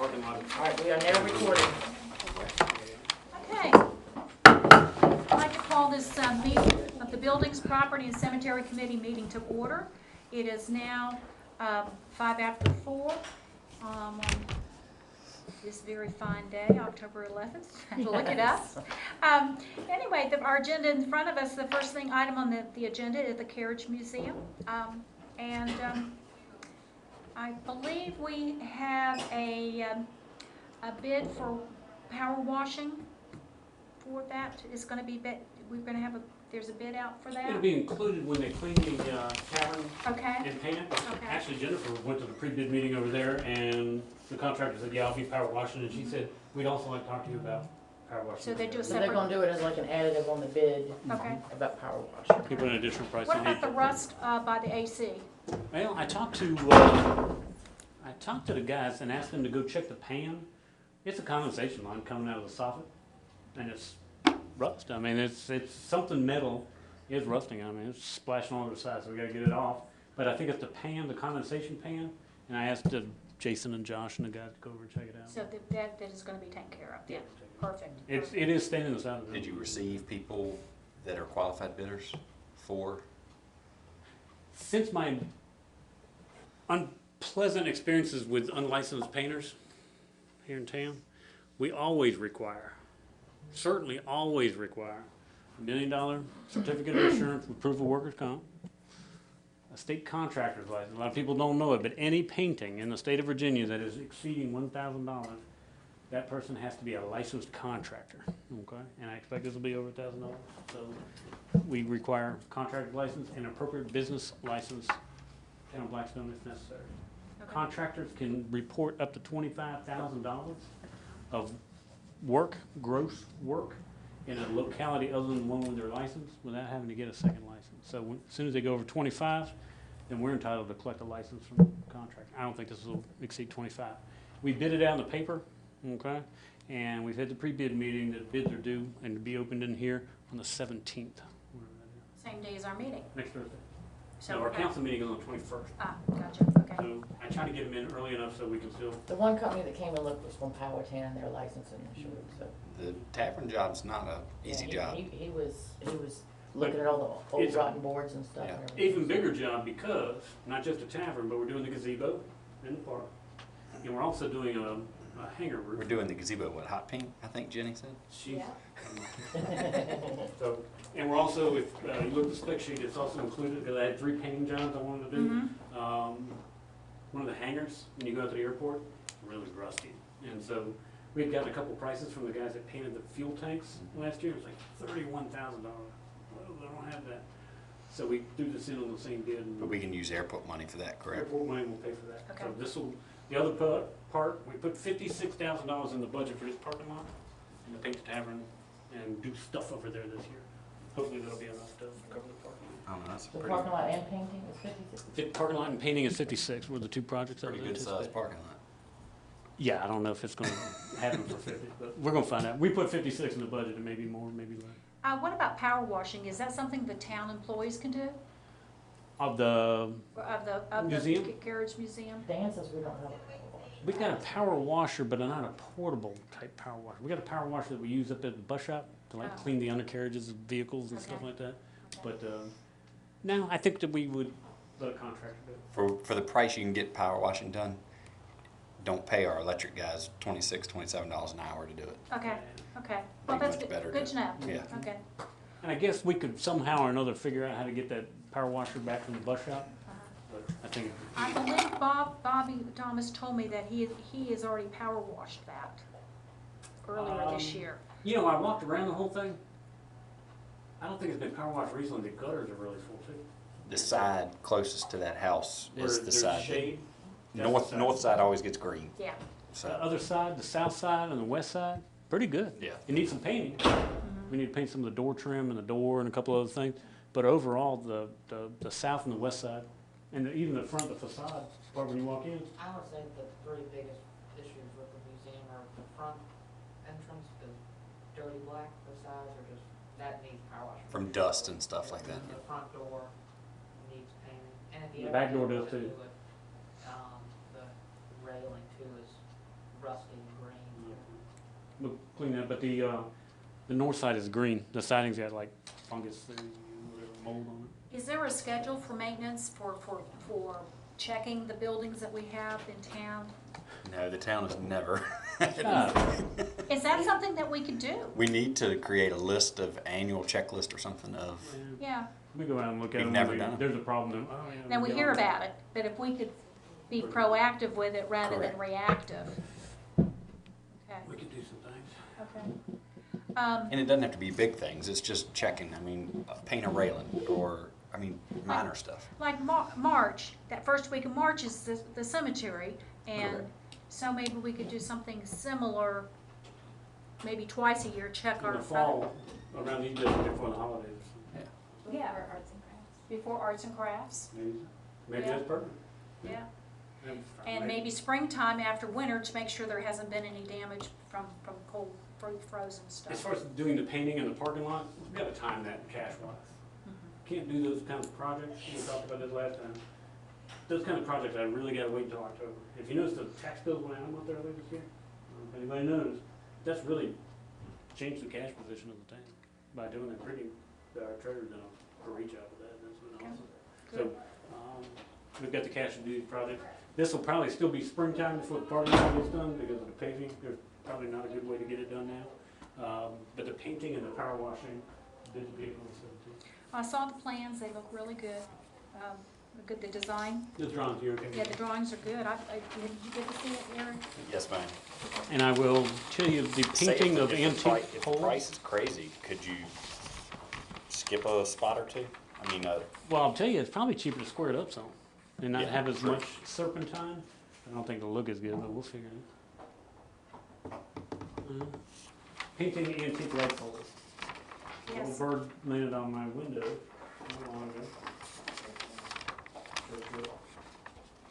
parking lot. All right, we are now recording. Okay. I'd like to call this meeting of the Buildings, Property, and Cemetery Committee meeting to order. It is now 4:05 on this very fine day, October 11th. Look at us. Anyway, our agenda in front of us, the first item on the agenda is the Carriage Museum. I believe we have a bid for power washing for that. It's going to be, we're going to have there's a bid out for that? It'll be included when they clean the tavern Okay. and paint it. Okay. Actually, Jennifer went to the pre-bid meeting over there, and the contractor said, yeah, I'll be power washing, and she said, we'd also like to talk to you about power washing. So they do a So they're separate, gonna do it as like an additive on the bid okay. about power wash. People an additional price. What about the rust by the AC? Well, I talked to the guys and asked them to go check the pan. It's a condensation line coming out of the soffit, and it's rust. I mean, it's something metal is rusting. I mean, it's splashing all over the side, so we got to get it off. But I think it's the pan, the condensation pan. And I asked Jason and Josh and the guys to go over and check it out. So that is going to be taken care of. Yeah. Perfect. It is standing aside. Did you receive people that are qualified bidders for? Since my unpleasant experiences with unlicensed painters here in town, we always require, certainly always require, $1 million certificate of insurance with proof of workers' comp, a state contractor's license. A lot of people don't know it, but any painting in the state of Virginia that is exceeding $1,000, that person has to be a licensed contractor, okay? And I expect this will be over $1,000. So we require contractor license and appropriate business license, town of Blackstone if necessary. Okay. Contractors can report up to $25,000 of work, gross work, in a locality other than the one with their license without having to get a second license. So as soon as they go over 25, then we're entitled to collect a license from the contractor. I don't think this will exceed 25. We bid it out in the paper, okay? And we've had the pre-bid meeting. The bids are due and to be opened in here on the 17th. Same day as our meeting. Next Thursday. So So our council meeting is on the 21st. Gotcha. Okay. So I try to get them in early enough so we can still. The one company that came and looked was from Powhatan, their license and insurance, so. The tavern job's not an easy job. He was looking at all the old It's- rotten boards and stuff. Yeah. And everything. Even bigger job because, not just a tavern, but we're doing the gazebo in the park. And we're also doing a hangar roof. We're doing the gazebo, what, hot pink, I think Jenny said? She's- So, and we're also, if you look at the spec sheet, it's also included, because I had 3 painting jobs I wanted to do. Mm-hmm. One of the hangars, when you go to the airport, really rusty. And so we had gotten a couple prices from the guys that painted the fuel tanks last year. It was like $31,000. Well, I don't have that. So we threw this in on the same bid. And But we can use airport money for that, correct? airport money will pay for that. Okay. So this will, the other part, we put $56,000 in the budget for this parking lot and to paint the tavern and do stuff over there this year. Hopefully that'll be enough to cover the parking lot. I don't know, that's a The pretty, parking lot and painting is 56. Parking lot and painting is 56 were the 2 projects. pretty good sized parking lot. Yeah, I don't know if it's gonna happen for 50, but we're gonna find out. We put 56 in the budget and maybe more, maybe less. What about power washing? Is that something the town employees can do? Of the, Of Museum? the Carriage Museum? Dan says we don't have a power wash. we got a power washer, but not a portable type power washer. We got a power washer that we use up at the bus shop to like Oh. clean the undercarriages of vehicles and stuff Okay. like that. Okay. But, no, I think that we would let a contractor do it. For the price you can get power washing done, don't pay our electric guys $26, $27 an hour to do it. Okay, okay. Well, Be that's much good, better good to- to know. yeah. Okay. And I guess we could somehow or another figure out how to get that power washer back from the bus shop. But I think, I believe Bobby Thomas told me that he has already power washed that earlier this year. you know, I walked around the whole thing. I don't think it's been power washed recently. The gutters are really full too. The side closest to that house Where is the there's side. shade. That's the North, side. north side always gets green, Yeah. The so, other side, the south side and the west side, pretty good. yeah. It needs some painting. We need to paint some of the door trim and the door and a couple other things. But overall, the south and the west side, and even the front, the facade part when you walk in. I would say the 3 biggest issues with the museum are the front entrance, the dirty black facades are just, that needs power wash. From dust and stuff like that. The front door needs painting, and The back door does too. The railing too is rusty. rusty green. We'll clean that, but the north side is green. The siding's got like fungus, or whatever, mold on it. Is there a schedule for maintenance for checking the buildings that we have in town? No, the town is never. Is that something that we could do? We need to create a list of annual checklist or something of. Yeah, We go out and look at We've them. never done it. There's a problem. Then, oh, yeah, now we get hear on that. about it, but if we could be proactive with it rather than Correct. reactive. Okay, We could do some things. okay. And it doesn't have to be big things. It's just checking. I mean, paint a railing or, I mean, minor stuff. Like March, that first week of March is the cemetery, and Correct. so maybe we could do something similar, maybe twice a year, check In our. the fall, around these days before the holidays. Yeah, arts and crafts. before arts and crafts, Maybe Yeah. that's perfect. yeah. And maybe springtime after winter to make sure there hasn't been any damage from cold, frozen As stuff. far as doing the painting in the parking lot, we gotta time that cash-wise. Can't do those kind of projects, we talked about this last time. Those kind of projects, I really gotta wait until October. If you notice the tax bills went out a month earlier this year, if anybody knows, that's really changed the cash position of the town by doing that pretty, our treasurer's done a great job of that, that's been awesome. So, we've got the cash to do these projects. This will probably still be springtime before the parking lot gets done because of the paving, there's probably not a good way to get it done now. But the painting and the power washing, did the vehicle and stuff too. I saw the plans, they look really good, the design, The drawings, you okay? yeah, the drawings are good, did you get to see it, Eric? Yes, ma'am. And I will tell you, the painting of antique If the poles. price is crazy, could you skip a spot or two? I mean, Well, I'll tell you, it's probably cheaper to square it up some and not Yeah, have as true. much serpentine. I don't think it'll look as good, but we'll figure it out. Painting antique light poles. Yes. Little bird landed on my window not long ago.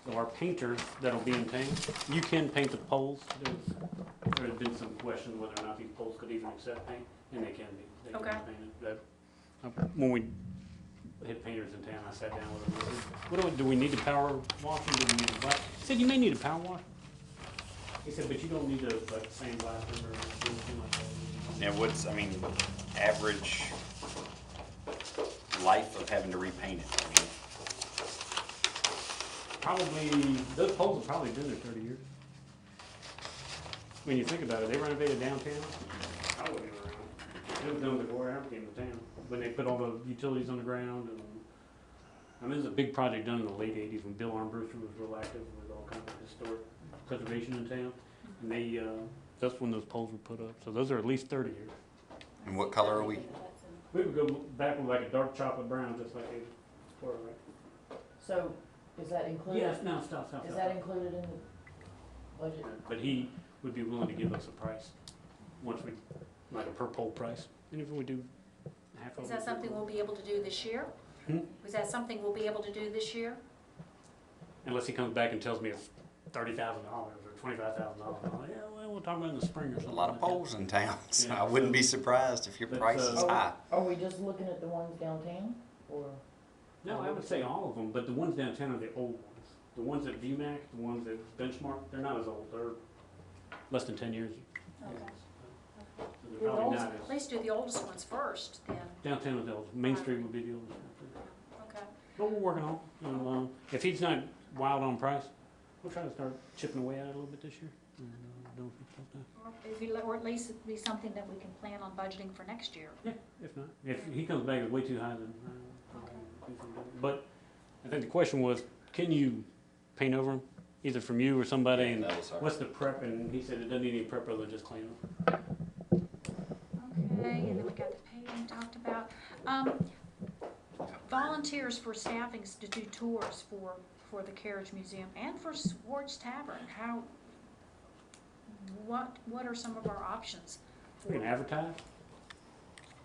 So our painters that'll be in town, you can paint the poles. There's been some question whether or not these poles could even accept paint, and they can be. They can be Okay. painted. When we had painters in town, I sat down with them. I said, what do we need to power wash them? Do we need to black? He said, you may need a power wash. He said, but you don't need to like sandblast them or anything like that. now what's, I mean, average life of having to repaint it? I mean, Probably, those poles have probably been there 30 years. When you think about it, they renovated downtown. I wasn't even around. It was done before I came to town, when they put all the utilities on the ground and, I mean, it was a big project done in the late 80s when Bill Armbruster was real active with all kinds of historic preservation in town. And they, that's when those poles were put up. So those are at least 30 years. and what color are we? We would go back with like a dark chocolate brown, just like they were, right? So, is that included? Yes, no, stop. Is that included in the budget? But he would be willing to give us a price, once we, like a per pole price, and if we do half of it. Is that something we'll be able to do this year? Hmm? Is that something we'll be able to do this year? Unless he comes back and tells me it's $30,000 or $25,000, yeah, well, we'll talk about it in the spring or There's something. a lot of like that. poles in town, so Yeah, I wouldn't so- be surprised if your But, price is high. Are we just looking at the ones downtown, or? No, I would say all of them, but the ones downtown are the old ones. The ones at VMAC, the ones at Benchmark, they're not as old, they're less than 10 years. Okay. So The they're probably oldest- not At as, least do the oldest ones first, then, downtown is the oldest, Main Street would be the oldest. okay. But we're working on it. And, if he's not wild on price, we'll try to start chipping away at it a little bit this year. And, don't Or at least it'd be something that we can plan on budgeting for next year. Yeah, if not. If he comes back as way too high, then I'll do something different. But I think the question was, can you paint over them, either from you or somebody? And That was our- what's the prep? And he said it doesn't need any prep other than just clean them. Okay, and then we got the paving talked about. Volunteers for staffings to do tours for the Carriage Museum and for Swartz Tavern. What are some of our options? We can advertise.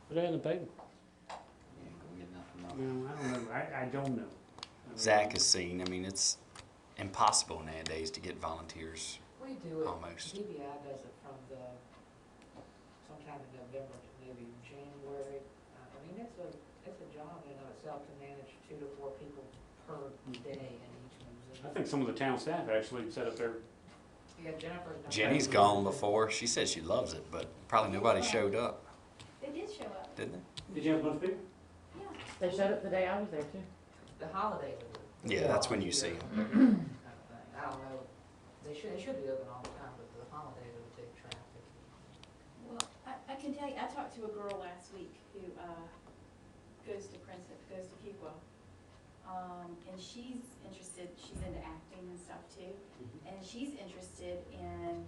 Put it in the paper. You ain't gonna get nothing No, I don't know. I don't know. Zach has seen, I mean, it's impossible nowadays to get volunteers, We do it, almost. DBI does it from sometime in November to maybe January. I mean, it's a job in and of itself to manage 2 to 4 people per day in each I museum. think some of the town staff actually set up their Yeah, Jennifer's done. Jenny's gone before. She said she loves it, but probably nobody showed up, They did show up. didn't they? Did you have a bunch of people? Yeah. They showed up the day I was there too. The holidays are. Yeah, that's when you see 'em. Kind of thing. I don't know, they should be open all the time, but the holidays are the big traffic. Well, I can tell you, I talked to a girl last week who goes to Princeton, goes to Fuqua. And she's interested, she's into acting and stuff too. And she's interested in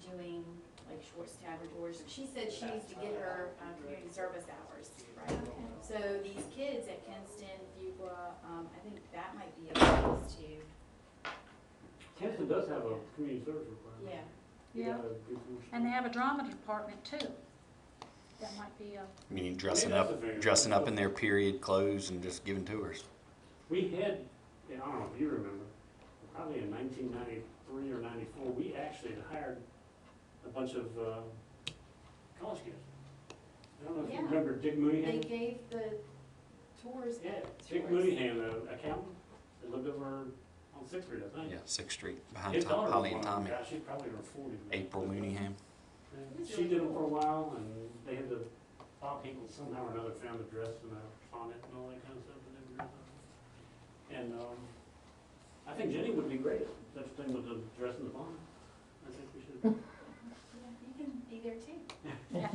doing like short saboteurs. She said she needs to get her community service hours, right? So these kids at Kinston, Fuqua, I think that might be a place to, Kinston does have a community service requirement. yeah. You Yeah. gotta do some- And they have a drama department too. That might be a, I mean, dressing Yeah, up, that's a very- dressing up in their period clothes and just giving tours. We had, I don't know if you remember, probably in 1993 or 94, we actually had hired a bunch of college kids. I don't know if you Yeah. remember Dick They Mooneyham? gave the tours. Yeah, Dick tours. Mooneyham, the accountant, that lived over on Sixth Street, I think. Yeah, 6th Street, behind His daughter was Holly and one of them. Tommy. Gosh, she's probably in her 40s. now. April Mooneyham. And she did them for a while, and they had the, Bob Hinkle somehow or another found a dress and a sonnet and all that kind of stuff, and they were dressed up. And, I think Jenny would be great, such a thing with the dress and the bonnet. I think we should, Yeah, you can be there too.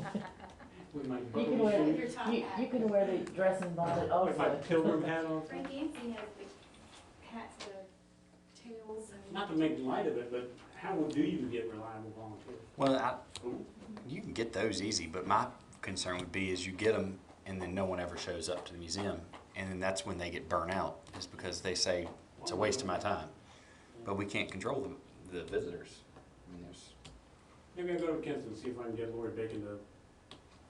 with my You can bubbly wear, With shoes, your top you hat. can wear the dressing bonnet with my also. pilgrim hat on. Frank Yancey has the hats, the tails and. Not to make light of it, but how do you get reliable volunteers? Well, Ooh. you can get those easy, but my concern would be is you get them and then no one ever shows up to the museum. And then that's when they get burnt out, is because they say, it's a waste of my time. But we can't control the visitors. I mean, there's, Maybe I'll go to Kinston and see if I can get Lori Bacon to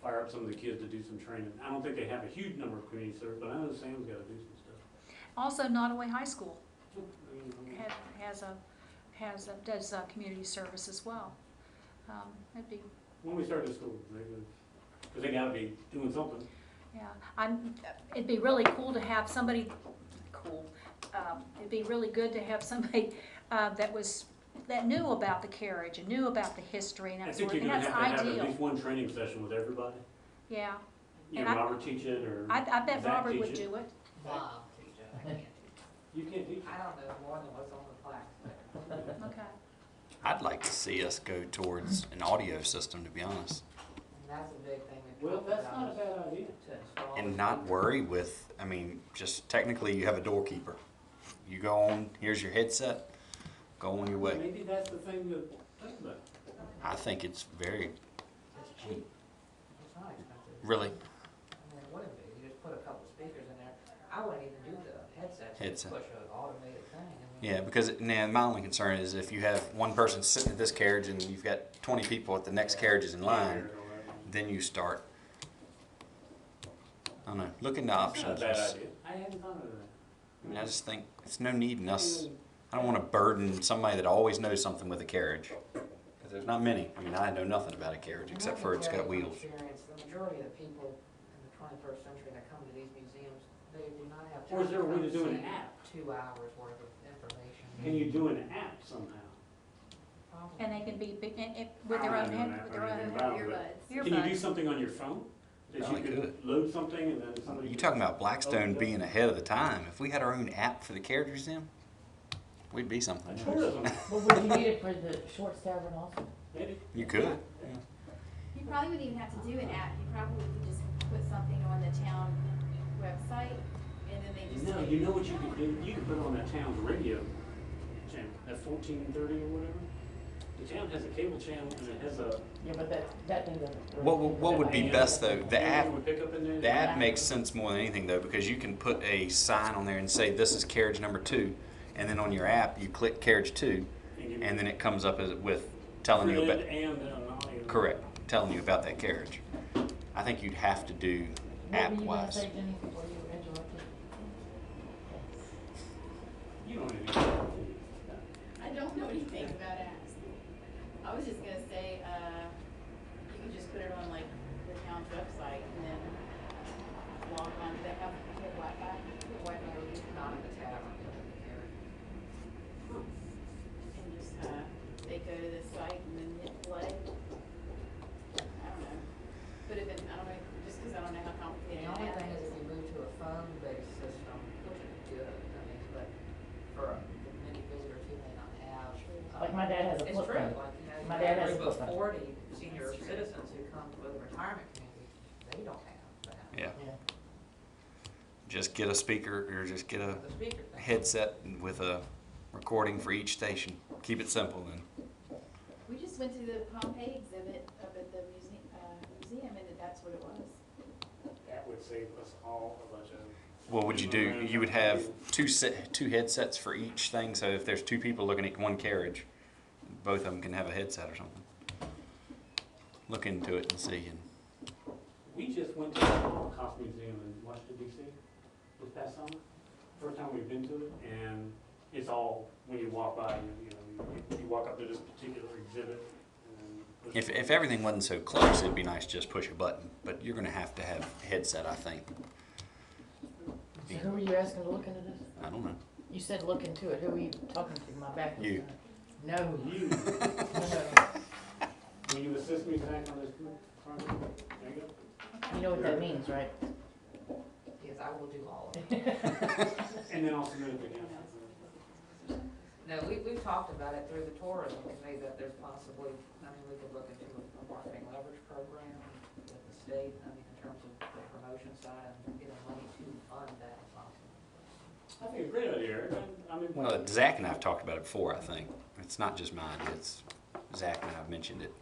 fire up some of the kids to do some training. I don't think they have a huge number of community service, but I know Sam's gotta do some stuff. also Nottaway High School I mean, does community service as well. That'd be, when we start the school, because they gotta be doing something. yeah, it'd be really cool to have somebody, it'd be really good to have somebody, that knew about the carriage and knew about the history and I that think sort of you're thing. gonna That's have to have at ideal, least one training session with everybody. yeah. You And know, I- Robert teach it, or I bet Zach Robert teach would it. do it. Bob, teacher, I can't teach. You can't teach it. I don't know more than what's on the plaques there. Okay. I'd like to see us go towards an audio system, to be honest. And that's a big thing we Well, talked that's about not a is bad idea. to install. And not worry with, I mean, just technically you have a doorkeeper. You go on, here's your headset, go on your way. Maybe that's the thing to think about. I think it's very, It's cheap. It's not expensive. really, I mean, it wouldn't be, you just put a couple speakers in there. I wouldn't even do the headsets, you Headset. push an automated thing. I mean, yeah, because now my only concern is if you have one person sitting at this carriage and you've got 20 people at the next carriages in line, then you start, I don't know, look into That's not a options. bad idea. I hadn't thought of that. I mean, I just think it's no need in us, I don't want to burden somebody that always knows something with a carriage. Because there's not many. I mean, I know nothing about a carriage and except I for can it's tell got you from wheels. experience, the majority of the people in the 21st century that come to these museums, they do not have Or time is there a way come to do an see app? 2 hours worth of information. Can you do an app somehow? Probably. And they can be with their own head, with their own Earbuds. Can you do earbuds. something on your phone? That Probably you could could. load something and then somebody. You could- talking about Blackstone being ahead of the time. If we had our own app for the carriage museum, we'd be something. Tourism, Well, would you need it for the Shorts Tavern also? maybe. You could. You probably wouldn't even have to do an app, you probably could just put something on the town website, and then they just. No, you know what you could do? You could put it on that town's radio channel, at 1430 or whatever. The town has a cable channel and it has a. Yeah, but that thing doesn't. really What would be AM best though? The app. would pick up in there. The app makes sense more than anything though, because you can put a sign on there and say this is carriage number 2, and then on your app you click carriage 2, and then it comes up as with telling you about. And audio. Correct, telling you about that carriage. I think you'd have to do What app were you gonna wise. say, Jenny, before you interrupted? You don't even. I don't know anything about apps. I was just gonna say, you could just put it on like the town's website and then log on, they have Wi-Fi. Wi-Fi is not in the tavern, but in the carriage. And just, they go to this site and then hit play. I don't know. But if it, I don't know, just because I don't know how complicated The only it thing is. is if you move to a phone-based system, which is good, I mean, but for the many visitors who may not have. Like my dad has a It's flip true, phone. like, you know, My you have dad a has a group of flip phone. 40 senior citizens who come with a retirement community, they don't have that. Yeah. Yeah. Just get a speaker or just get a The speaker thing. headset with a recording for each station. Keep it simple then. We just went to the Pompeii exhibit up at the museum and that's what it was. That would save us all a bunch of. What would you do? You would have two headsets for each thing. So if there's two people looking at one carriage, both of them can have a headset or something. Look into it and see. And We just went to the Holocaust Museum in Washington DC this past summer. First time we've been to it, and it's all, when you walk by, you walk up to this particular exhibit. And if everything wasn't so close, it'd be nice to just push a button. But you're going to have a headset, I think. So who were you asking to look into this? I don't know. You said look into it. Who were you talking to? My back was You. turned. No. You, No. will you assist me tonight on this project? There you go. You know what that means, right? Yes, I will do all of it. And then I'll submit it to council. No, we've talked about it through the tourism committee, that there's possibly, I mean, we could look into a marketing leverage program with the state, I mean, in terms of the promotion side and getting money to fund that possibly. I think it's a great idea, Eric. I mean, Well, Zach and I have talked about it before, I think. It's not just my idea. It's Zach and I have mentioned it.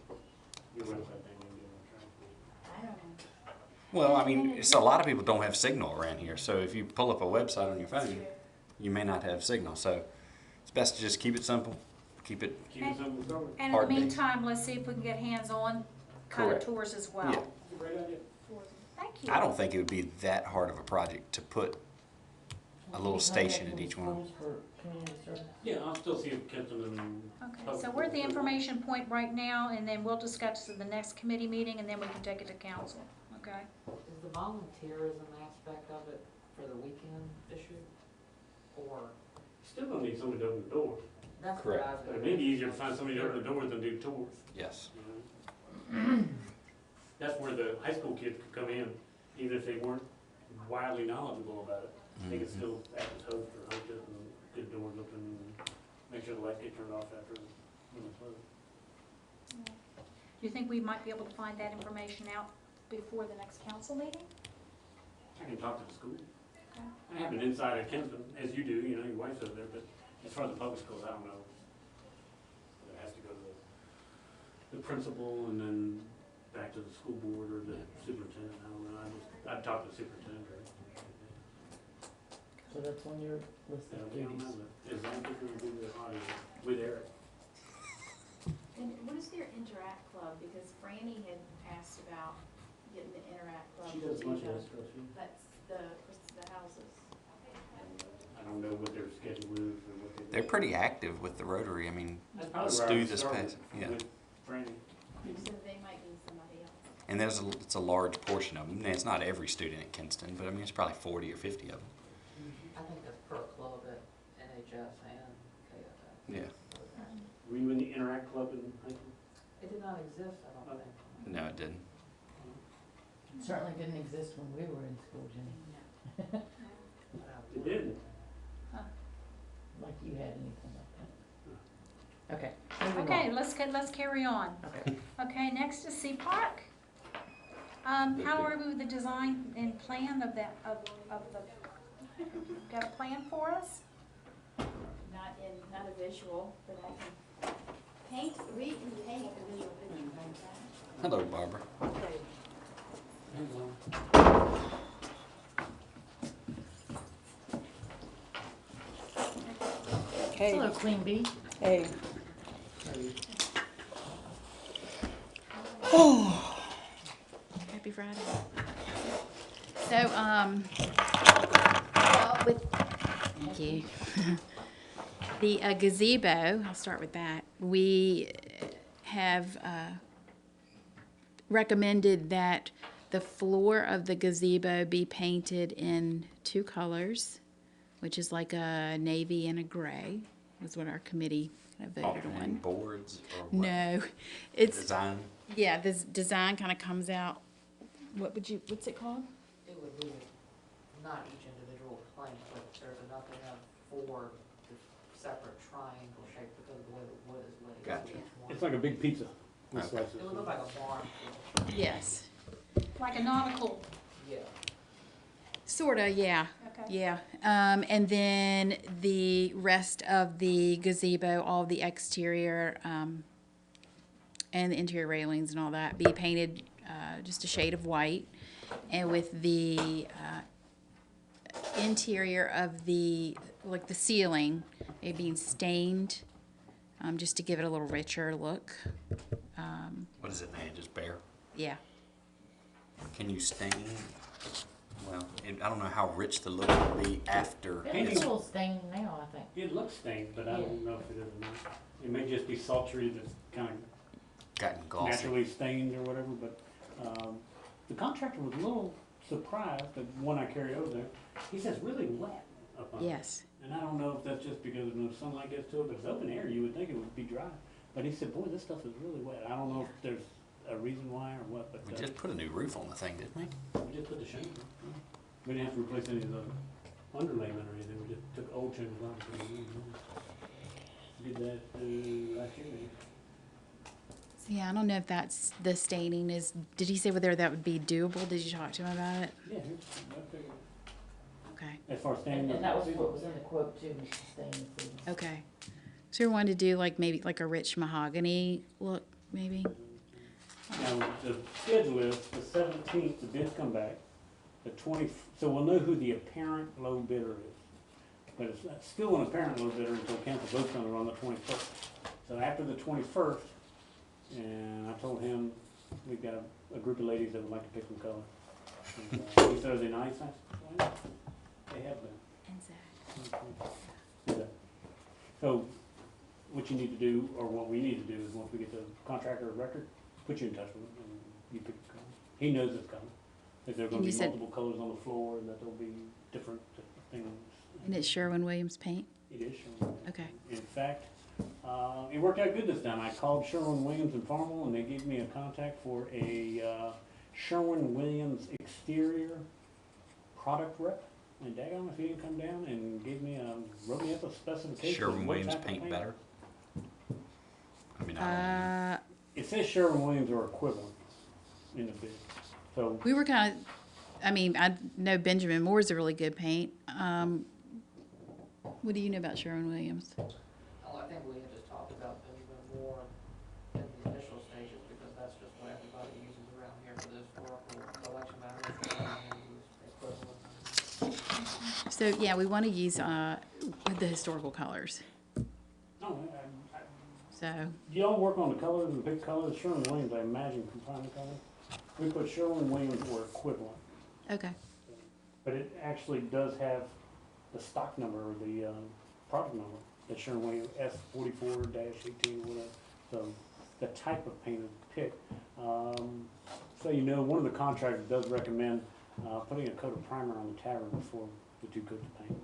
your website thing, you get on track. I don't know. Well, I mean, so a lot of people don't have signal around here. So if you pull up a website on your phone, you may not have signal. So it's best to just keep it simple. Keep it. Keep it simple, start with. And in the Hard days. meantime, let's see if we can get hands-on kind of Correct. tours as well. Yeah. It's a great idea. Thank you. I don't think it would be that hard of a project to put a little station at each one. For community service. Yeah, I'll still see if Kenton and. Okay, so we're at the information point right now, and then we'll discuss at the next committee meeting, and then we can take it to council, okay? Is the volunteerism aspect of it for the weekend issue? Or, Still gonna need somebody to open the door. that's what Correct. I was But gonna. it may be easier to find somebody to open the doors than do tours. Yes. You know? That's where the high school kids could come in, even if they weren't wildly knowledgeable about it. They could still act as host or hostess and get the doors open and make sure the lights get turned off after when it's closed. Do you think we might be able to find that information out before the next council meeting? I can talk to the school. Okay. I have an insight at Kenton, as you do, you know, your wife's over there, but as far as the public schools, I don't know. It has to go to the principal and then back to the school board or the superintendent, I don't know, I'd talk to the superintendent or. So that's on your list Yeah, of we don't duties. know, but as long as we do the audio with Eric. And what is their Interact Club? Because Franny had asked about getting the Interact Club. She to does do much of the- that stuff, too. That's the houses. I don't know what their schedule is or what they do. They're pretty active with the Rotary. I mean, That's probably let's where I do would this start pace. Yeah. with Franny. So they might need somebody else. And it's a large portion of them. And it's not every student at Kinston, but I mean, it's probably 40 or 50 of them. I think that's per club at NHS and KFS. Yeah. Were you in the Interact Club in high school? It did not exist, I don't think. No, it didn't. Certainly didn't exist when we were in school, Jenny. It did. Like you had anything like that. Okay. moving Okay, on. let's carry on. Okay. Okay, next is C Park. How are we with the design and plan of that, of the, got a plan for us? Not a visual, but I can paint, we can paint a visual picture. Hello, Barbara. Hello, Queen Bee. Hey. Happy Friday. So, thank you. The gazebo, I'll start with that. We have recommended that the floor of the gazebo be painted in 2 colors, which is like a navy and a gray, is what our committee I voted Alternating on. boards or what? No, it's, Design? yeah, this design kind of comes out, what's it called? It would be not each individual plank, but there's enough to have four separate triangle shaped because of the way the wood is laid. Gotcha. Each one- It's like a big pizza. We Okay. slice it. It would look like a barn. Yes. Like a nautical, Yeah. Sorta, yeah. okay. Yeah, and then the rest of the gazebo, all the exterior, and the interior railings and all that be painted, just a shade of white. And with the, interior of the, like the ceiling, it being stained, just to give it a little richer look. What is it now, just bare? Yeah, Can you stain? Well, I don't know how rich the look will be after it's it's a little stained now, I think. It looks stained, but I don't know if it is or not. It may just be sultry that's kind of gotten glossy. naturally stained or whatever, but, the contractor was a little surprised, the one I carried over there, he says really wet up under. Yes. And I don't know if that's just because no sunlight gets to it, but it's open air, you would think it would be dry. But he said, boy, this stuff is really wet. I don't know if there's a reason why or what, but, We just put a new roof on the thing, didn't we? we just put the shingles on. We didn't have to replace any of the underlayment or anything, we just took old shingles off. And did that, last year, maybe. So, yeah, I don't know if that's, the staining is, did he say whether that would be doable? Did you talk to him about it? Yeah, I figured. Okay. As far as staying. And that was what was in the quote too, Mr. Staines. Okay. So we wanted to do like maybe like a rich mahogany look, maybe? Now, the schedule is the 17th, the bids come back, the 20, so we'll know who the apparent low bidder is. But it's still an apparent low bidder until council votes on it on the 21st. So after the 21st, and I told him, we've got a group of ladies that would like to pick some color. And, he said, are they nice? I said, well, they have been. Okay. So, what you need to do, or what we need to do, is once we get the contractor of record, put you in touch with him, and you pick the color. He knows it's coming, that there are gonna And be you said- multiple colors on the floor, and that there'll be different things. And it's Sherwin-Williams paint? It is Sherwin. Okay. In fact, it worked out good this time. I called Sherwin-Williams in Farmville, and they gave me a contact for a Sherwin-Williams exterior product rep. And daggone if he didn't come down and wrote me up a specification. of what Sherwin-Williams type of paint better? I mean, I don't know. It says Sherwin-Williams are equivalent in the bid. So, We were kind of, I mean, I know Benjamin Moore's a really good paint. What do you know about Sherwin-Williams? Oh, I think we had just talked about Benjamin Moore in the initial stages, because that's just what everybody uses around here for the historical collection matters. Equivalent. So, yeah, we want to use the historical colors. no, So, y'all work on the colors and pick colors. Sherwin-Williams, I imagine, can find the colors. We put Sherwin-Williams or equivalent. okay. But it actually does have the stock number or the product number, the Sherwin-Williams S44-18 or whatever. So the type of paint is picked. So you know, one of the contractors does recommend putting a coat of primer on the tavern before the 2 coats of paint.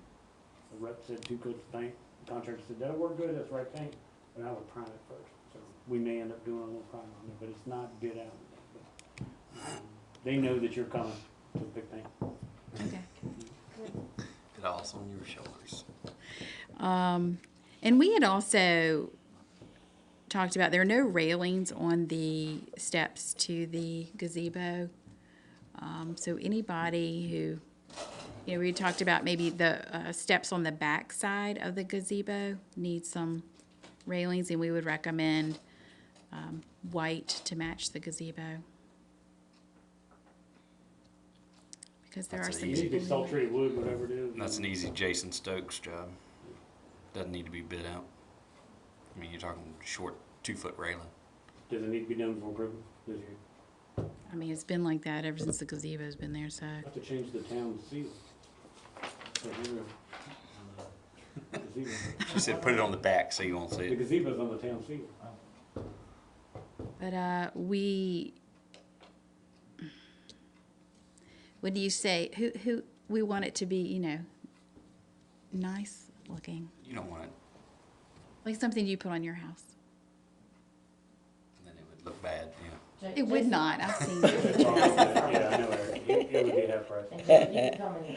The rep said 2 coats of paint. The contractor said, that'll work good, that's the right paint, but I would prime it first. So we may end up doing a little primer on there, but it's not bid out. But, they know that you're coming to pick paint. Okay. It all's on your shoulders. And we had also talked about, there are no railings on the steps to the gazebo. So anybody who, you know, we talked about maybe the steps on the back side of the gazebo need some railings, and we would recommend white to match the gazebo. Because there That's are an some easy Anything people. sultry wood, whatever it is. That's an easy Jason Stokes job. Doesn't need to be bid out. I mean, you're talking short 2-foot railing. Does it need to be done before Christmas this year? I mean, it's been like that ever since the gazebo's been there, so. Have to change the town seal. So here, gazebo. She said put it on the back so you won't see The it. gazebo's on the town seal. But what do you say? Who we want it to be, you know, nice looking. You don't want it. Like something you put on your house. Then it would look bad, yeah. It would not, I've seen it. Yeah, I know, Eric. It would be half price. And Jason, you can come and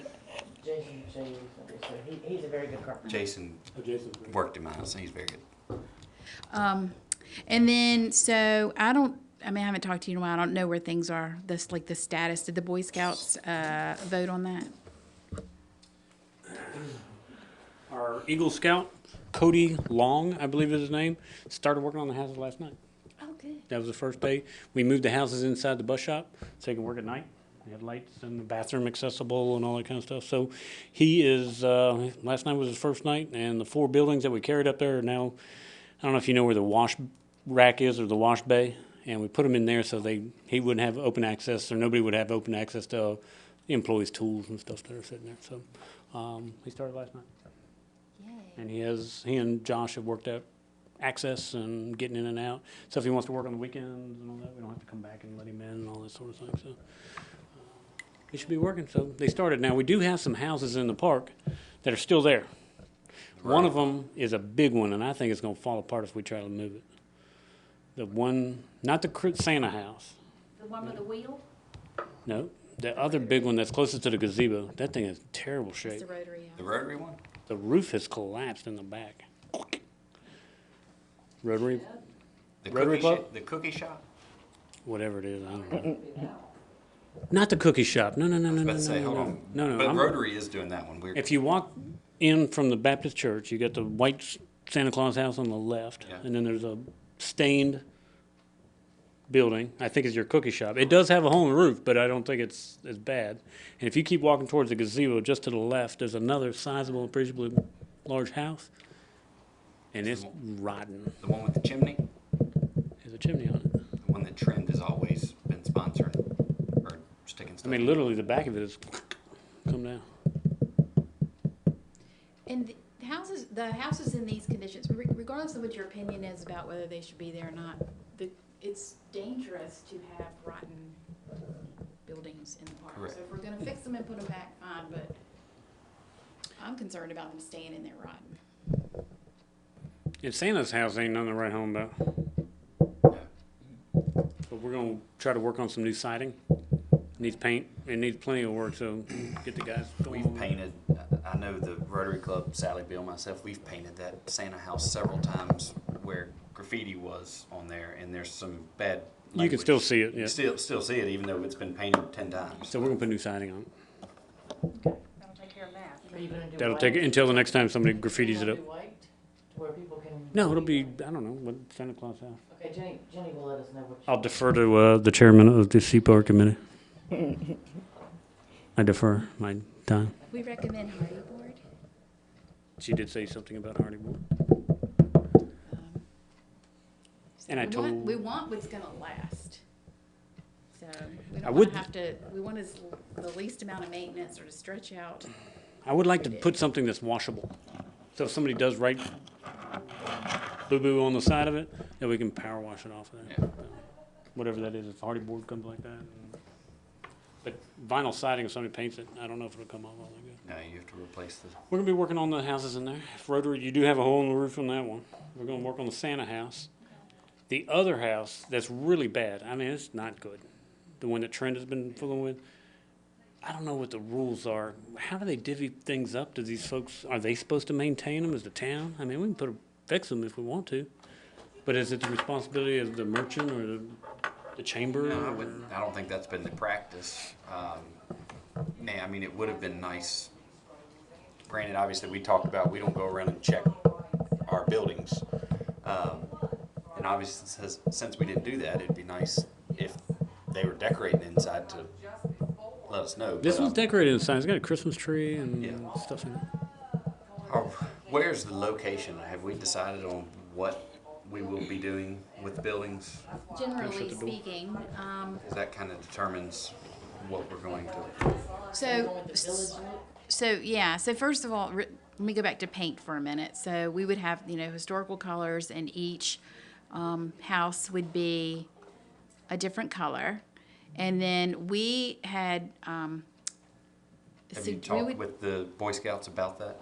Jason can show you something, so he's a very good carpenter. Jason Oh, Jason's great. worked in my house, and he's very good. And then, so I haven't talked to you in a while. I don't know where things are. This, like the status. Did the Boy Scouts vote on that? Our Eagle Scout, Cody Long, I believe is his name, started working on the houses last night. Oh, good. That was the first day. We moved the houses inside the bus shop so he can work at night. We had lights and the bathroom accessible and all that kind of stuff. So he is, last night was his first night, and the 4 buildings that we carried up there are now, I don't know if you know where the wash rack is or the wash bay, and we put them in there so he wouldn't have open access, or nobody would have open access to the employees' tools and stuff that are sitting there. So he started last night. Yay. And he and Josh have worked out access and getting in and out. So if he wants to work on the weekends and all that, we don't have to come back and let him in and all that sort of thing. So he should be working. So they started. Now we do have some houses in the park that are still there. One of them is a big one, and I think it's going to fall apart if we try to move it. The one, not the Santa house. The one with the wheel? No, the other big one that's closest to the gazebo. That thing is in terrible It's shape. the Rotary The House. Rotary one? The roof has collapsed in the back. Rotary, The Rotary cookie, Club? the cookie shop? whatever it is, I don't know. Not the cookie shop. No, no, no, I was no, about no, to say, no, hold no. on. No, no. But I'm- Rotary is doing that one. We're, If you walk in from the Baptist church, you got the white Santa Claus house on the left, Yeah. and then there's a stained building. I think it's your cookie shop. It does have a hole in the roof, but I don't think it's as bad. And if you keep walking towards the gazebo, just to the left, there's another sizable, appreciably large house, and it's rotten. the one with the chimney, There's a chimney on it. the one that Trend has always been sponsoring or sticking I stuff. mean, literally, the back of it is come down. And the houses in these conditions, regardless of what your opinion is about whether they should be there or not, it's dangerous to have rotten buildings in the park. Correct. So if we're gonna fix them and put them back, fine, but I'm concerned about them staying in there rotten. And Santa's house ain't nothing to write home about. Yeah. But we're gonna try to work on some new siding. Needs paint. It needs plenty of work, so get the guys going. We've painted, I know the Rotary Club, Sally, Bill, myself, we've painted that Santa house several times where graffiti was on there, and there's some bad You can language. still see it, You yeah. still see it, even though it's been painted 10 times. So we're gonna put new siding on it. That'll take care of that. Are you gonna do That'll white? take it until the next time somebody You graffitis gonna it do up. white, to where people can. No, it'll be, I don't know, what Santa Claus house. Okay, Jenny will let us know what. I'll defer to, the chairman of the CPAR committee. I defer my time. We recommend Hardy Board. She did say something about Hardy Board. So And I we told- want what's gonna last. So we I don't would- wanna have to, we want the least amount of maintenance or to stretch out. I would like to put something that's washable. So if somebody does write boo-boo on the side of it, then we can power wash it off of that. Yeah. Whatever that is, if Hardy Board comes like that. But vinyl siding, if somebody paints it, I don't know if it'll come off all that good. No, you have to replace the, We're gonna be working on the houses in there. If Rotary, you do have a hole in the roof on that one. We're gonna work on the Santa house. The other house that's really bad, I mean, it's not good. The one that Trent has been fooling with. I don't know what the rules are. How do they divvy things up? Do these folks, are they supposed to maintain them as the town? I mean, we can fix them if we want to. But is it the responsibility of the merchant or the chamber? no, or- I don't think that's been the practice. I mean, it would have been nice. Granted, obviously, we talked about, we don't go around and check our buildings. And obviously, since we didn't do that, it'd be nice if they were decorating inside to let us know. This But, one's decorated inside. It's got a Christmas tree and Yeah. stuff in it. Where's the location? Have we decided on what we will be doing with the buildings? Generally Shut the door. speaking, Because that kind of determines what we're going to. so yeah, so first of all, let me go back to paint for a minute. So we would have, historical colors, and each house would be a different color. And then we had, Have you talked with the Boy Scouts about that?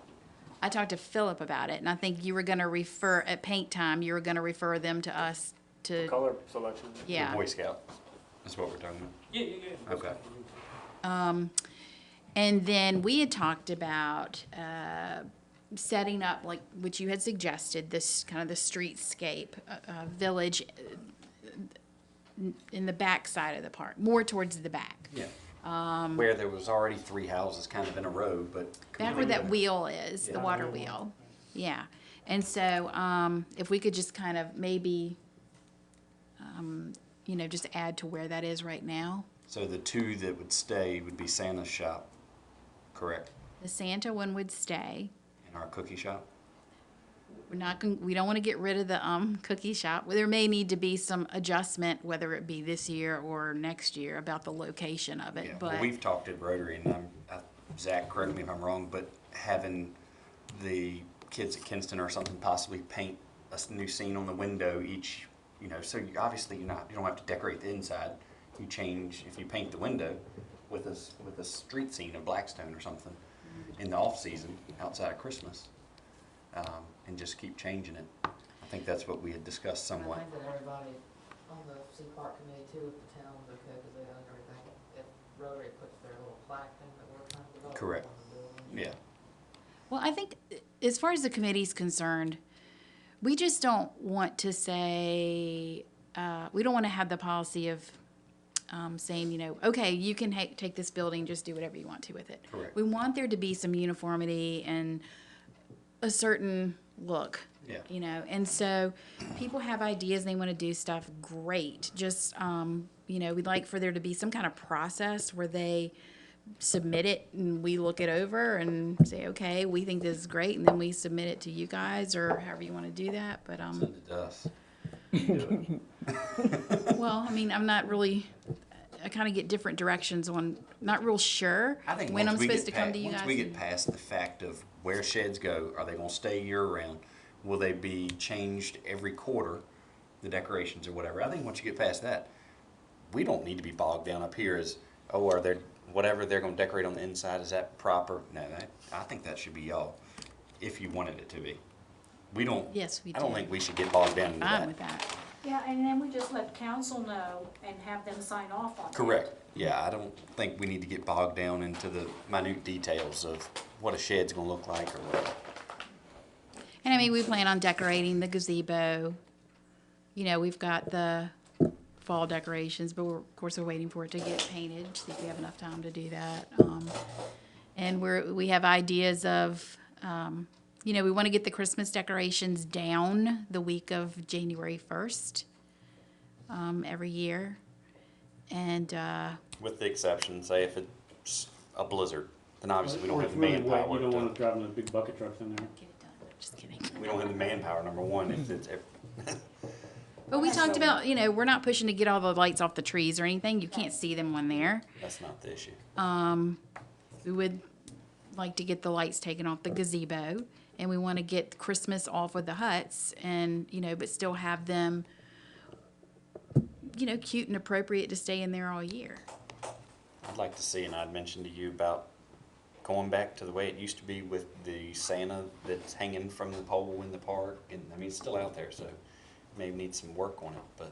I talked to Philip about it, and I think you were gonna refer, at paint time, you were gonna refer them to us to, Color selection. yeah. The Boy Scout is what we're talking about. Yeah. Okay. And then we had talked about setting up, like, which you had suggested, this kind of the streetscape village in the back side of the park, more towards the back. Yeah. Where there was already 3 houses kind of in a row, but. Back where that wheel is, the Yeah. water wheel. Yeah. And so if we could just kind of maybe, just add to where that is right now. So the 2 that would stay would be Santa's shop, correct? The Santa one would stay. And our cookie shop? We don't want to get rid of the cookie shop. There may need to be some adjustment, whether it be this year or next year, about the location of it. Yeah, But well, we've talked at Rotary, and Zach, correct me if I'm wrong, but having the kids at Kinston or something possibly paint a new scene on the window each, so obviously you don't have to decorate the inside. You change, if you paint the window with a street scene of Blackstone or something in the off-season outside of Christmas, and just keep changing it. I think that's what we had discussed somewhat. I think that everybody on the C Park committee too, if the town's okay, because they own everything, if Rotary puts their little plaque thing that we're trying to develop. Correct. on the building. Yeah. well, I think as far as the committee's concerned, we just don't want to say, we don't want to have the policy of saying, okay, you can take this building, just do whatever you want to with it. Correct. We want there to be some uniformity and a certain look. Yeah. And so people have ideas, they want to do stuff, great. Just, we'd like for there to be some kind of process where they submit it and we look it over and say, okay, we think this is great, and then we submit it to you guys or however you want to do that. But, Send it to us. well, I'm not really, I kind of get different directions on, not real sure I think when I'm once we supposed get to come to you guys. Once we get and- past the fact of where sheds go, are they gonna stay year-round? Will they be changed every quarter, the decorations or whatever? I think once you get past that, we don't need to be bogged down up here as, are there, whatever they're gonna decorate on the inside, is that proper? No, I think that should be y'all, if you wanted it to be. We don't. Yes, we I don't do. think we should get bogged down into Fine that. with that. Yeah, and then we just let council know and have them sign off on it. Correct. Yeah, I don't think we need to get bogged down into the minute details of what a shed's gonna look like or whatever. And we plan on decorating the gazebo. We've got the fall decorations, but of course we're waiting for it to get painted, see if we have enough time to do that. And we have ideas of, we want to get the Christmas decorations down the week of January 1st, every year. And, With the exception, say if it's a blizzard, then obviously we don't Or have it's the really wet, manpower you don't want to, to drive those big bucket trucks in there. get it done, just kidding. we don't have the manpower, number one, if it's, But we talked about, we're not pushing to get all the lights off the trees or anything. You can't see them when they're. that's not the issue. We would like to get the lights taken off the gazebo, and we want to get Christmas off of the huts, and but still have them, cute and appropriate to stay in there all year. I'd like to see, and I'd mentioned to you about going back to the way it used to be with the Santa that's hanging from the pole in the park, and it's still out there, so maybe need some work on it, but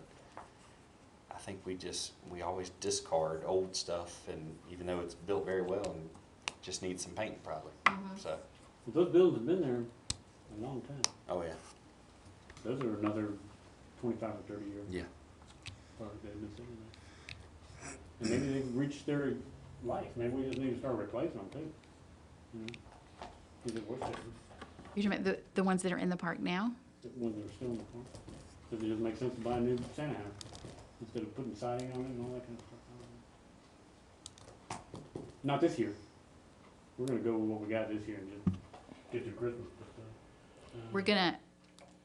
I think we always discard old stuff, and even though it's built very well and just needs some paint probably, so, Well, those buildings have been there a long time. oh yeah, Those are another 25 or 30 years. yeah. Park they've been sitting there. And maybe they've reached their life. Maybe we just need to start replacing them too. Is it worth it? You're talking about the ones that are in the park now? The ones that are still in the park. Does it just make sense to buy a new Santa house instead of putting siding on it and all that kind of stuff? Not this year. We're gonna go with what we got this year and just get to Christmas. But, We're gonna.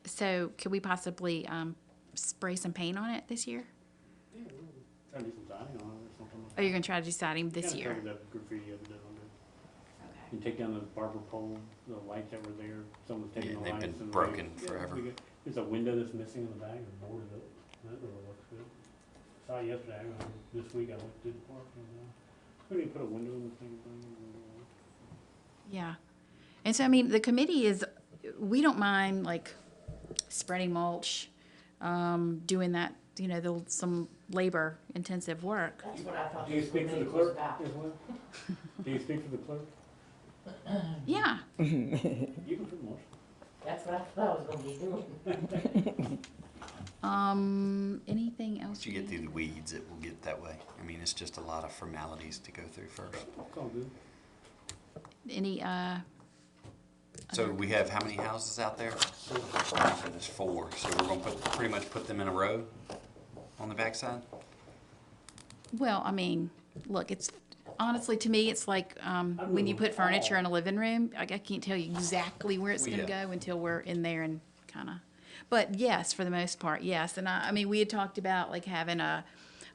So could we possibly spray some paint on it this year? yeah, we'll try to do some siding on it or something. Oh, you're gonna try to do siding this Kinda year? covered that graffiti up there on there. Okay. And take down the barber pole, the lights that were there, someone's taking Yeah, the they've lights. been and broken yeah, forever. There's a window that's missing in the back, and boarded up, that really looks good. Saw it yesterday, this week I went to the park, and, we need to put a window in the thing, bring in a window. Yeah. And so, I mean, the committee is, we don't mind like spreading mulch, doing that, you know, some labor intensive work. That's what I thought Do you this speak for the committee was clerk about. as well? Do you speak for the clerk? Yeah. You can put more. That's what I thought I was gonna be doing. Anything else? Once you get through the weeds, it will get that way. I mean, it's just a lot of formalities to go through first. It's all good. Any, So we have how many houses out there? So there's 4. So we're gonna pretty much put them in a row on the backside? well, I mean, look, it's, honestly, to me, it's like, when you put furniture in a living room, I can't tell you exactly where it's gonna Yeah. go until we're in there and kinda, but yes, for the most part, yes. And I mean, we had talked about like having a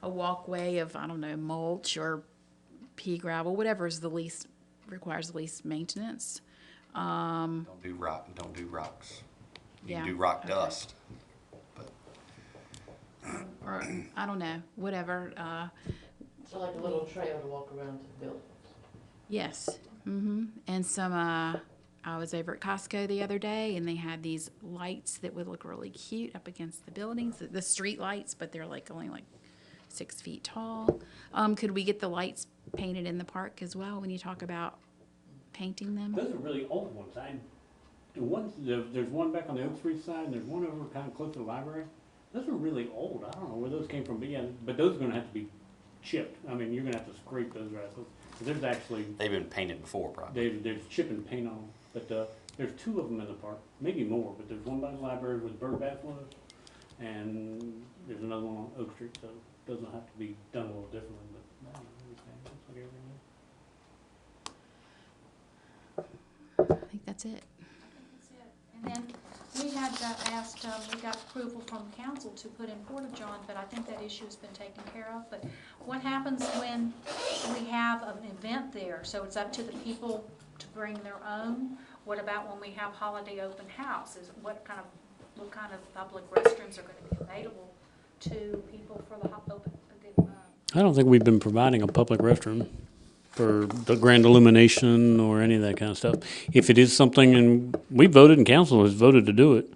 walkway of, I don't know, mulch or pea gravel, whatever is the least, requires the least maintenance. Don't do rock, don't do rocks. You Yeah, can do rock okay. dust. But Or, I don't know, whatever, So like a little trail to walk around to the building. yes. And some, I was over at Costco the other day and they had these lights that would look really cute up against the buildings, the street lights, but they're like only like 6 feet tall. Could we get the lights painted in the park as well when you talk about painting them? Those are really old ones. There's one back on the Oak Street side, and there's one over kind of close to the library. Those are really old. I don't know where those came from, but yeah, but those are gonna have to be chipped. I mean, you're gonna have to scrape those rascals. There's actually, they've been painted before, probably. there's chip and paint on them, but, there's 2 of them in the park, maybe more, but there's one by the library where the bird bath was, and there's another one on Oak Street, so it doesn't have to be done a little differently, but, no, it's like everything else. I think that's it. And then we had asked, we got approval from council to put in Porta-John, but I think that issue has been taken care of. But what happens when we have an event there? So it's up to the people to bring their own? What about when we have holiday open houses? What kind of public restrooms are gonna be available to people for the open? I don't think we've been providing a public restroom for the grand illumination or any of that kind of stuff. If it is something, and we voted and council has voted to do it,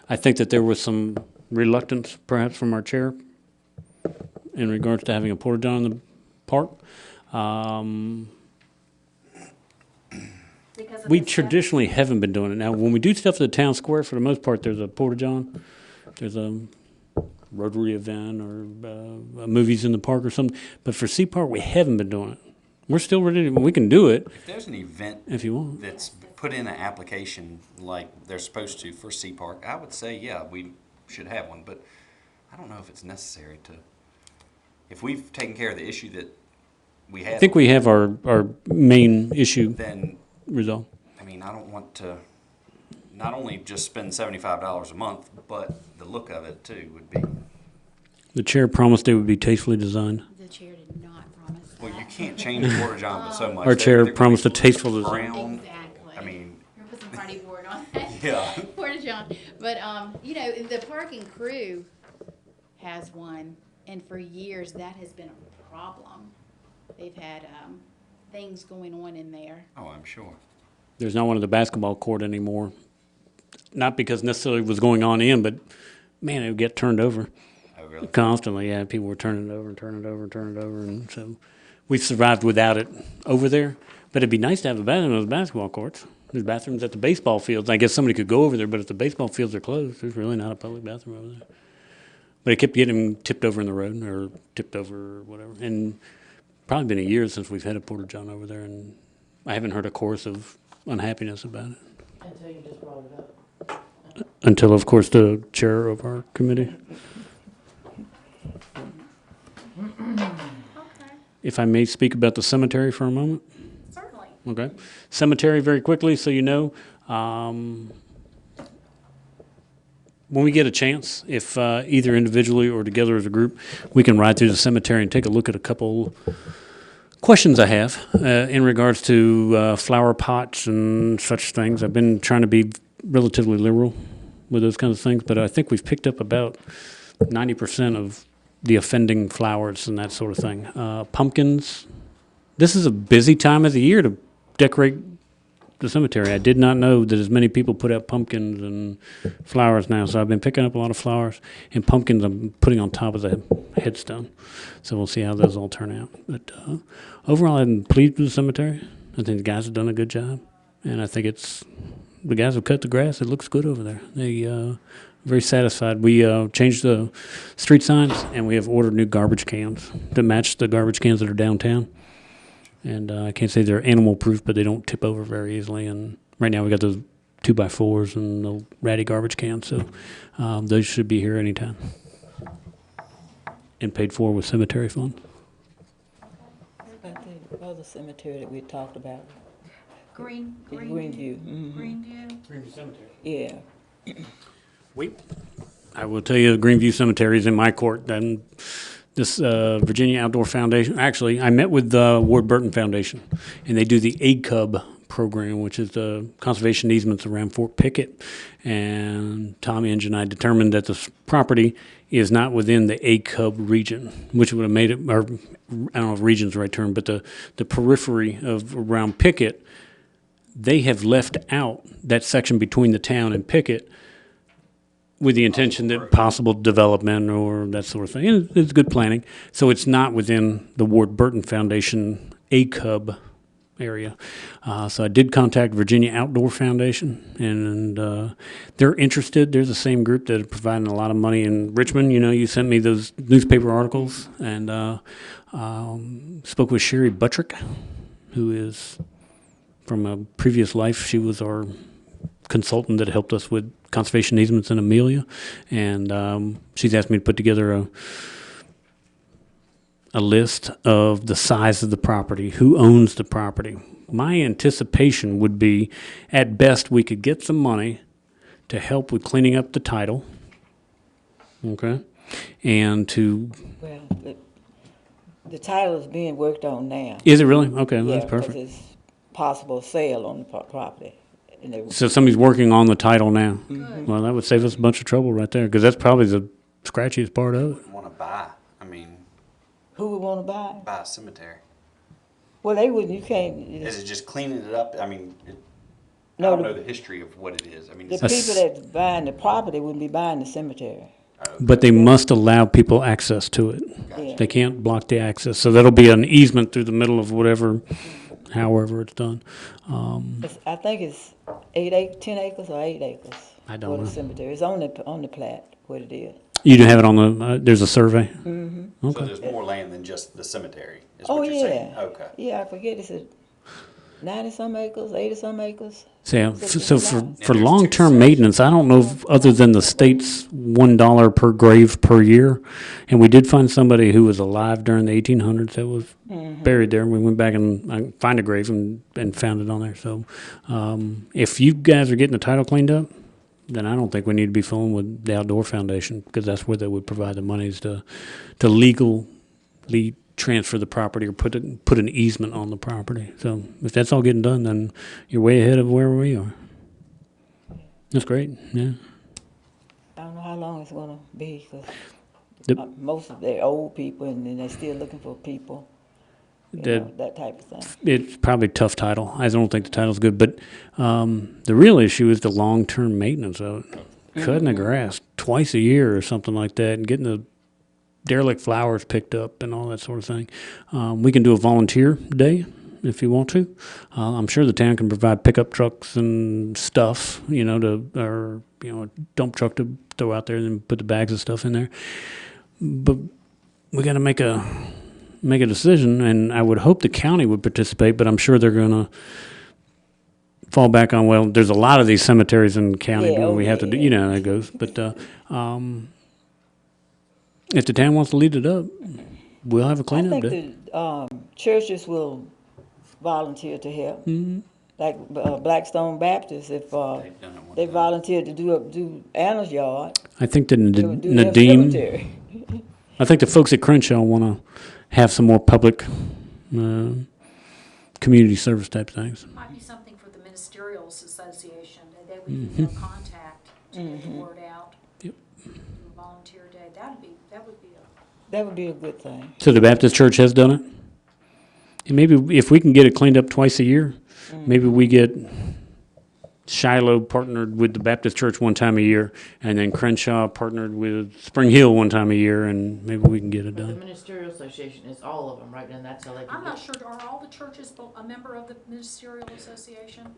I think that there was some reluctance perhaps from our chair in regards to having a porta-john in the park. Because of We the step- traditionally haven't been doing it. Now, when we do stuff at the town square, for the most part, there's a porta-john. There's a Rotary event or movies in the park or something. But for Sea Park, we haven't been doing it. We're still ready to, we can do it If there's an event if you want. that's put in an application like they're supposed to for Sea Park, I would say, yeah, we should have one, but I don't know if it's necessary to, if we've taken care of the issue that we I had, think we have our main issue then, resolved. I mean, I don't want to not only just spend $75 a month, but the look of it too would be, The chair promised it would be tastefully designed. The chair did not promise that. well, you can't change the porta john but so much. Our They're chair either gonna promised a be tasteful design. brown. Exactly. I mean, We're gonna put some party board on that. yeah. Porta John. But, you know, the parking crew has one, and for years that has been a problem. They've had, things going on in there. Oh, I'm sure. There's not one at the basketball court anymore. Not because necessarily it was going on in, but man, it would get turned over Oh, really? constantly. Yeah, people were turning it over and turning it over and turning it over, and so we've survived without it over there. But it'd be nice to have a bathroom on those basketball courts. There's bathrooms at the baseball fields. I guess somebody could go over there, but if the baseball fields are closed, there's really not a public bathroom over there. But it kept getting tipped over in the road or tipped over or whatever. And probably been a year since we've had a porta-john over there, and I haven't heard a chorus of unhappiness about it. Until you just brought it up. Until, of course, the chair of our committee. Okay, If I may speak about the cemetery for a moment. certainly. Okay. Cemetery, very quickly, so you know. When we get a chance, if either individually or together as a group, we can ride through the cemetery and take a look at a couple questions I have in regards to flower pots and such things. I've been trying to be relatively liberal with those kinds of things, but I think we've picked up about 90% of the offending flowers and that sort of thing. Pumpkins. This is a busy time of the year to decorate the cemetery. I did not know that as many people put out pumpkins and flowers now. So I've been picking up a lot of flowers and pumpkins. I'm putting on top of the headstone. So we'll see how those all turn out. But overall, I'm pleased with the cemetery. I think the guys have done a good job, and I think the guys have cut the grass. It looks good over there. They very satisfied. We changed the street signs, and we have ordered new garbage cans to match the garbage cans that are downtown. And I can't say they're animal proof, but they don't tip over very easily. And right now we got those 2x4s and the ratty garbage cans, so those should be here anytime. And paid for with cemetery funds. About the other cemetery that we talked about, Greenview. Greenview. Greenview. Greenview Cemetery. Yeah. I will tell you, the Greenview Cemetery is in my court. And this Virginia Outdoor Foundation, actually, I met with the Ward Burton Foundation, and they do the ACUB program, which is the conservation easements around Fort Pickett. And Tom Inge and I determined that the property is not within the ACUB region, which would have made it, or I don't know if region's the right term, but the periphery of around Pickett, they have left out that section between the town and Pickett with the intention that possible development or that sort of thing. And it's good planning. So it's not within the Ward Burton Foundation ACUB area. So I did contact Virginia Outdoor Foundation, and they're interested. They're the same group that are providing a lot of money in Richmond. You know, you sent me those newspaper articles, and spoke with Sherry Buttrick, who is from a previous life. She was our consultant that helped us with conservation easements in Amelia, and she's asked me to put together a list of the size of the property, who owns the property. My anticipation would be, at best, we could get some money to help with cleaning up the title, okay, and to. Well, the title is being worked on now. Is it really? Okay, Yeah, that's perfect. 'cause it's possible sale on the property. And they, So somebody's working on the title now. Well, that would save us a bunch of trouble right there, because that's probably the scratchiest part of it. Want to buy? I mean, who would want to buy it? buy a cemetery. Well, they wouldn't. You can't. Is it just cleaning it up? I mean, I No, don't the- know the history of what it is. I mean, The it's, people that's buying the property wouldn't be buying the cemetery. But they must allow people access to it. Yeah. They can't block the access. So that'll be an easement through the middle of whatever, however it's done. I think it's 10 acres or 8 acres. I don't for know. the cemetery. It's on the plat what it is. You do have it on the, there's a survey? so there's more land than just the cemetery. Is Oh, what you're saying? yeah. Okay. Yeah, I forget. It's 90-some acres, 80-some acres. So for there's long-term two maintenance, I don't know if, other than the state's $1 per grave per year, and we did find somebody who was alive during the 1800s that was buried there. We went back and found a grave and found it on there. So if you guys are getting the title cleaned up, then I don't think we need to be fooling with the Outdoor Foundation, because that's where they would provide the monies to legally transfer the property or put an easement on the property. So if that's all getting done, then you're way ahead of where we are. That's great, yeah. I don't know how long it's going to be because The- most of they're old people and then they're still looking for people. That type of thing. It's probably a tough title. I don't think the title's good, but the real issue is the long-term maintenance of it. Cutting the grass twice a year or something like that, and getting the derelict flowers picked up and all that sort of thing. We can do a volunteer day if you want to. I'm sure the town can provide pickup trucks and stuff, or a dump truck to throw out there and put the bags of stuff in there. But we got to make a decision, and I would hope the county would participate, but I'm sure they're going to fall back on, well, there's a lot of these cemeteries in the county Yeah, where we have to do, how that goes. But if the town wants to lead it up, we'll have a I cleanup think day. the churches will volunteer to help. Like Blackstone Baptist, if They've done it one they time. volunteer to do Anna's yard, I think that they would do their Nadine, cemetery. I think the folks at Crenshaw want to have some more public community service type things. Might be something for the Ministerials Association, that they would be your contact to get the word out. Yep. Do a volunteer day, that would be That would be a good thing. So the Baptist Church has done it? And maybe if we can get it cleaned up twice a year, maybe we get Shiloh partnered with the Baptist Church one time a year, and then Crenshaw partnered with Spring Hill one time a year, and maybe we can get it But the done. ministerial association is all of them, right? And that's how they can I'm not get. sure, are all the churches a member of the ministerial association?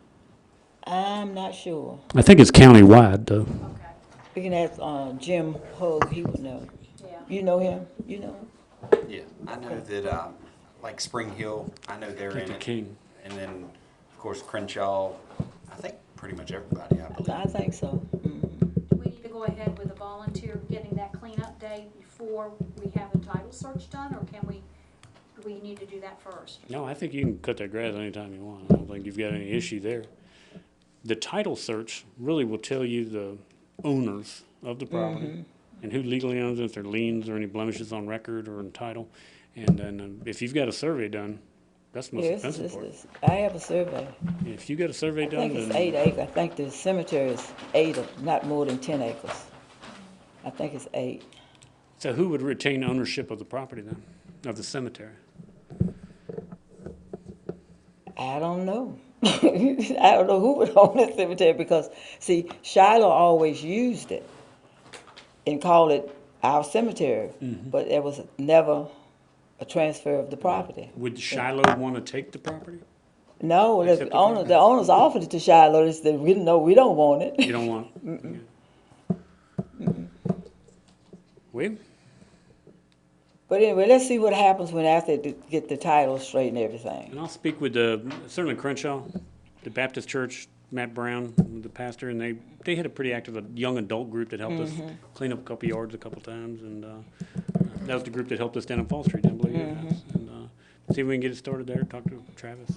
I'm not sure. I think it's countywide, though. Okay, We can ask, Jim Hogue, he would know. yeah. You know him? You know him? Yeah, I know that, like Spring Hill, I know they're in Dr. it. King. And then, of course, Crenshaw, I think pretty much everybody, I I believe. think so. Mhm. Do we need to go ahead with a volunteer getting that cleanup day before we have a title search done, or do we need to do that first? No, I think you can cut that grass anytime you want. I don't think you've got any issue there. The title search really will tell you the owners of the property and who legally owns it, if there are liens or any blemishes on record or in title. And then if you've got a survey done, that's the most Yes, expensive part. I have a survey. If you got a survey I done, think it's then 8 acres. I think the cemetery is 8 or not more than 10 acres. I think it's 8. so who would retain ownership of the property then, of the cemetery? I don't know. I don't know who would own the cemetery because, see, Shiloh always used it and called it our cemetery, but there was never a transfer of the property. Would Shiloh want to take the property? No, Except the owners offered it to Shiloh. They said, we don't want it. You don't want? Okay. Well, But anyway, let's see what happens when after they get the title straight and everything. and I'll speak with certainly Crenshaw, the Baptist Church, Matt Brown, the pastor, and they had a pretty active young adult group that helped us clean up a couple yards a couple times, and that was the group that helped us down on Fall Street, I believe. And see if we can get it started there. Talk to Travis.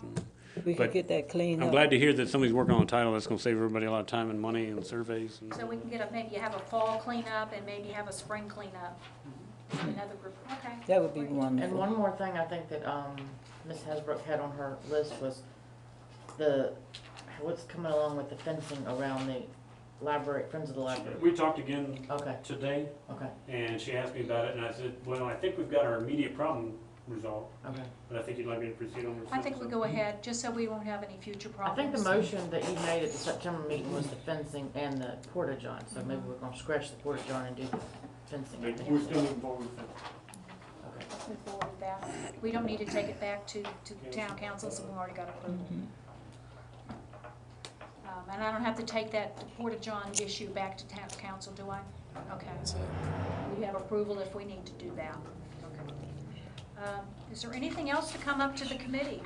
We can But get that cleaned up. I'm glad to hear that somebody's working on a title. That's going to save everybody a lot of time and money and surveys. And, So we can maybe have a fall cleanup and maybe have a spring cleanup. Another group, okay. That would be Great. wonderful. And one more thing I think that Ms. Hasbrook had on her list was what's coming along with the fencing around the library, Friends of the Library. we talked again Okay, today, okay, and she asked me about it, and I said, well, I think we've got our immediate problem resolved, okay. but I think you'd like me to proceed on this. I think we go ahead, just so we won't have any future I problems. think the motion that you made at the September meeting was the fencing and the porta-john, so maybe we're gonna scratch the porta-john and do the fencing. I think. We're still moving forward with it. Okay. Let's move forward with that. We don't need to take it back to town council, so we've already got approval. And I don't have to take that porta-john issue back to town council, do I? Okay. We have approval if we need to do that. Okay. Is there anything else to come up to the committee?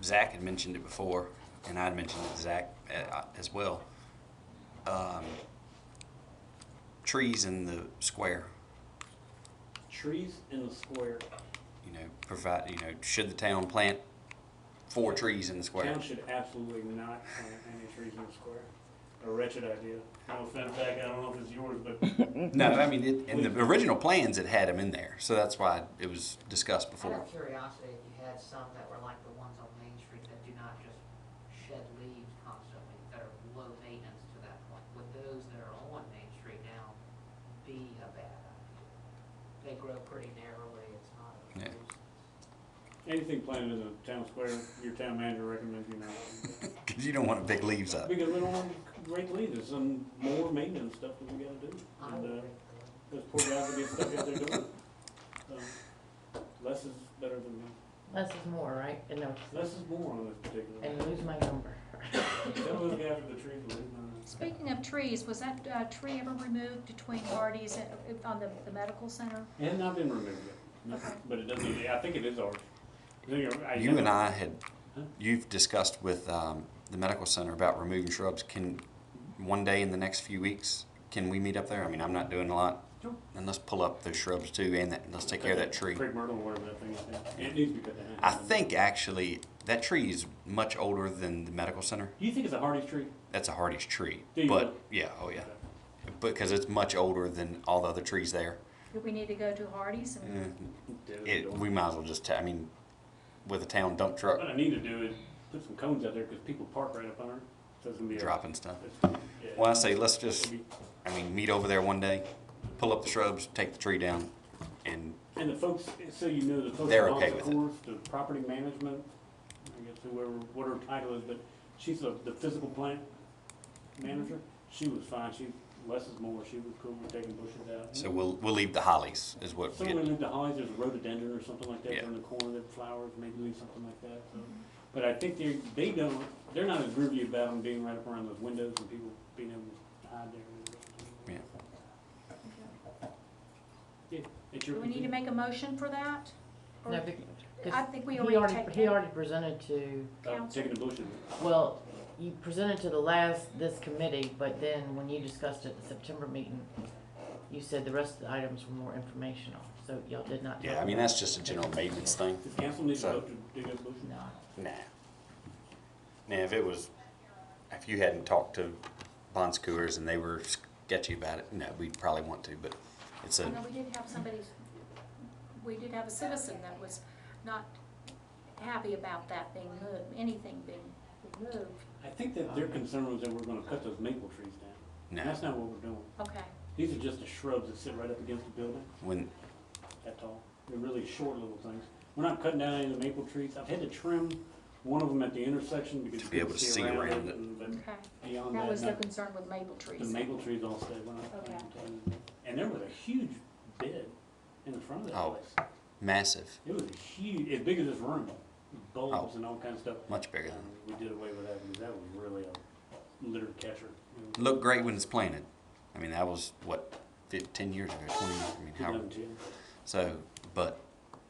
Zach had mentioned it before, and I'd mentioned it to Zach as well. Trees in the square, Trees in the square. should the town plant 4 trees in the square? Town should absolutely not plant any trees in the square. A wretched idea. No offense, Zach, I don't know if it's yours, but No, I mean, in the original plans, it had them in there, so that's why it was discussed Out before. of curiosity, if you had some that were like the ones on Main Street that do not just shed leaves constantly, that are low maintenance to that point, would those that are on Main Street now be a bad idea? They grow pretty narrowly, it's not a Yeah. nuisance. anything planted in the town square, your town manager recommends you not. Because you don't want big leaves up. Because we don't want great leaves, there's some more maintenance stuff that we gotta do. I And, would think so. those poor guys will get stuck out there doing it. Less is better than, Less is more, right? And no, less is more on this particular. and lose my number. Tell those guys with the trees to leave them. Speaking of trees, was that tree ever removed between Hardee's and on the medical center? It has not been removed yet, no, Okay. but it doesn't, I think it is ours. You and I you've discussed with the medical center about removing shrubs. Can, one day in the next few weeks, can we meet up there? I mean, I'm not doing a lot. Sure. And let's pull up those shrubs too, and let's take care of that tree. Crepe myrtle, whatever that thing is, yeah. It needs to be cut down. I think actually, that tree is much older than the medical center. You think it's a Hardy's tree? That's a Hardy's tree. Do you But, really? yeah, oh yeah. Because it's much older than all the other trees there. Do we need to go to Hardee's and? We might as well just, with a town dump truck, What I need to do is put some cones out there, because people park right up under it, so it's gonna be a. dropping stuff. Yeah. Well, I say, let's just, meet over there one day, pull up the shrubs, take the tree down, and And the folks, so you know, the folks They're on okay the with it. course, the property management, I guess whoever, whatever title is, but she's the physical plant manager. She was fine. Less is more. She was cool with taking bushes out. So we'll leave the hollies is what we Certainly get. leave the hollies, there's a rhododendron or something like that Yeah. in the corner that flowers, maybe leave something like that, so. But I think they're not as groovy about them being right up around those windows and people being able to hide there. Yeah. Yeah, it's your. Do we need to make a motion for that? Or- No, because I think we he already take he care. already presented to, Taking the bushes. well, you presented to this committee, but then when you discussed it at the September meeting, you said the rest of the items were more informational, so y'all did not. Yeah, talk I mean, about that's just a general maintenance thing. Does council need to So- vote to dig up bushes? it. No. Nah. Now, if you hadn't talked to bond skewers and they were sketchy about it, no, we'd probably want to, but it's I a, know we did have a citizen that was not happy about that being moved, anything being moved. I think that their concern was that we're gonna cut those maple trees down. no. That's not what we're doing. Okay, These are just the shrubs that sit right up against the building, When, that tall. They're really short little things. We're not cutting down any of the maple trees. I've had to trim one of them at the intersection because To you be able couldn't to see around it. But okay. beyond That was their that, concern with maple the trees. maple trees all stay. We're not Okay. planting any. And there was a huge bed in the front of that Oh. place. massive, It was huge, as big as this room, bulbs Oh. and all kinds of stuff. much bigger than, We did away with that because that was really a litter catcher. looked great when it's planted. I mean, that was what, 10 years ago, 20 years, I mean, how, 2010. so, but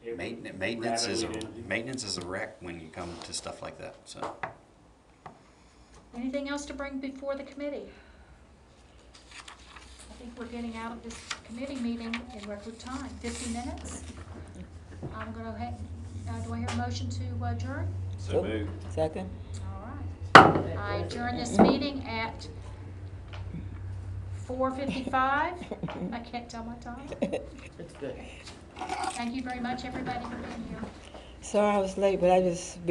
It was maintenance rapidly is a wreck when you come to stuff like that, so. Anything else to bring before the committee? I think we're getting out of this committee meeting in record time, 50 minutes. I'm gonna, do I hear a motion to adjourn? So second? All right. I adjourn this meeting at 4:55. I can't tell my time. It's good. Thank you very much, everybody, for being here. Sorry I was late, but I just been